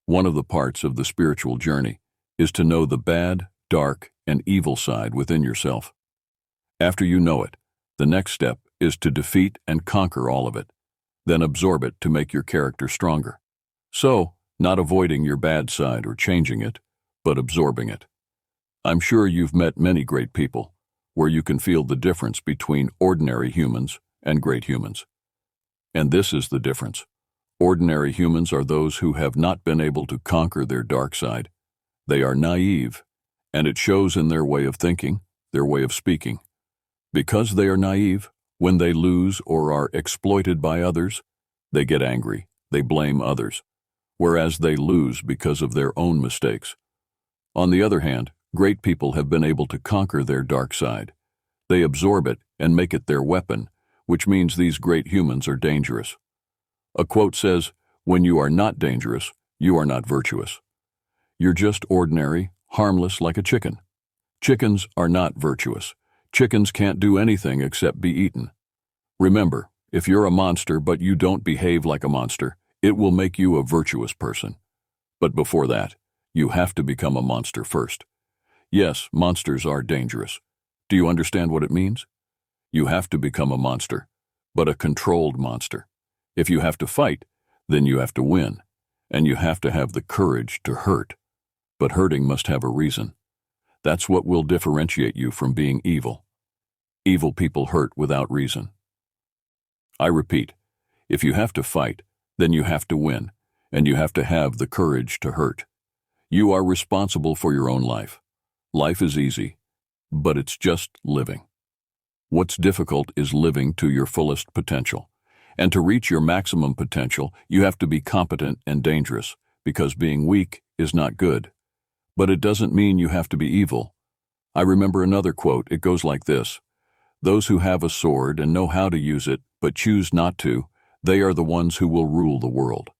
One of the parts of the spiritual journey is to know the bad, dark, and evil side within yourself. After you know it, the next step is to defeat and conquer all of it, then absorb it to make your character stronger. So, not avoiding your bad side or changing it, but absorbing it. I'm sure you've met many great people, where you can feel the difference between ordinary humans and great humans. And this is the difference. Ordinary humans are those who have not been able to conquer their dark side. They are naive, and it shows in their way of thinking, their way of speaking. Because they are naive, when they lose or are exploited by others, they get angry, they blame others, whereas they lose because of their own mistakes. On the other hand, great people have been able to conquer their dark side. They absorb it and make it their weapon, which means these great humans are dangerous. A quote says, "When you are not dangerous, you are not virtuous." You're just ordinary, harmless like a chicken. Chickens are not virtuous. Chickens can't do anything except be eaten. Remember, if you're a monster but you don't behave like a monster, it will make you a virtuous person. But before that, you have to become a monster first. Yes, monsters are dangerous. Do you understand what it means? You have to become a monster, but a controlled monster. If you have to fight, then you have to win, and you have to have the courage to hurt. But hurting must have a reason. That's what will differentiate you from being evil. Evil people hurt without reason. I repeat, if you have to fight, then you have to win, and you have to have the courage to hurt. You are responsible for your own life. Life is easy, but it's just living. What's difficult is living to your fullest potential. And to reach your maximum potential, you have to be competent and dangerous, because being weak is not good. But it doesn't mean you have to be evil. I remember another quote. It goes like this: "Those who have a sword and know how to use it, but choose not to, they are the ones who will rule the world."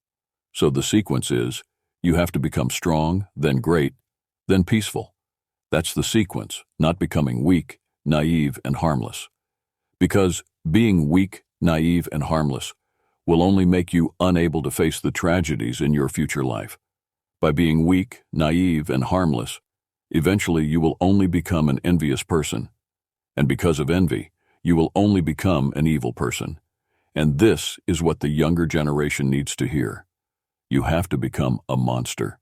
So the sequence is, you have to become strong, then great, then peaceful. That's the sequence, not becoming weak, naive, and harmless. Because being weak, naive, and harmless will only make you unable to face the tragedies in your future life. By being weak, naive, and harmless, eventually you will only become an envious person. And because of envy, you will only become an evil person. And this is what the younger generation needs to hear. You have to become a monster.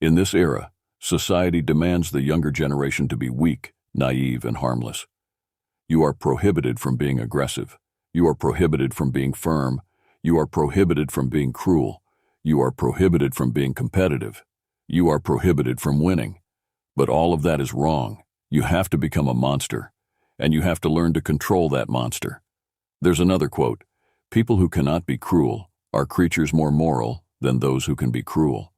In this era, society demands the younger generation to be weak, naive, and harmless. You are prohibited from being aggressive. You are prohibited from being firm. You are prohibited from being cruel. You are prohibited from being competitive. You are prohibited from winning. But all of that is wrong. You have to become a monster, and you have to learn to control that monster. There's another quote: "People who cannot be cruel are creatures more moral than those who can be cruel."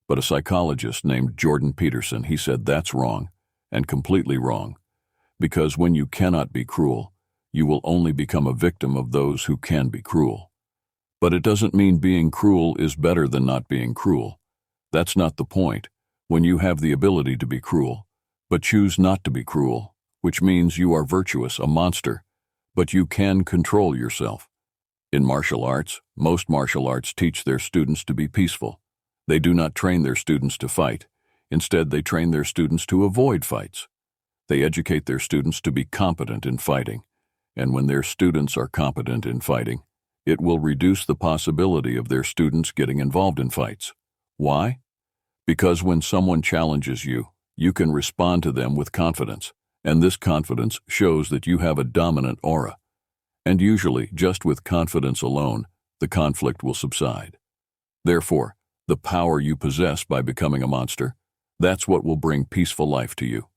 But a psychologist named Jordan Peterson, he said that's wrong, and completely wrong. Because when you cannot be cruel, you will only become a victim of those who can be cruel. But it doesn't mean being cruel is better than not being cruel. That's not the point. When you have the ability to be cruel, but choose not to be cruel, which means you are virtuous, a monster, but you can control yourself. In martial arts, most martial arts teach their students to be peaceful. They do not train their students to fight. Instead, they train their students to avoid fights. They educate their students to be competent in fighting. And when their students are competent in fighting, it will reduce the possibility of their students getting involved in fights. Why? Because when someone challenges you, you can respond to them with confidence, and this confidence shows that you have a dominant aura. And usually, just with confidence alone, the conflict will subside. Therefore, the power you possess by becoming a monster, that's what will bring peaceful life to you.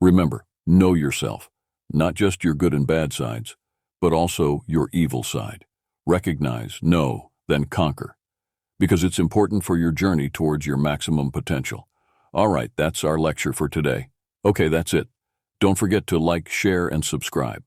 Remember, know yourself, not just your good and bad sides, but also your evil side. Recognize, know, then conquer. Because it's important for your journey towards your maximum potential. All right, that's our lecture for today. Okay, that's it. Don't forget to like, share, and subscribe.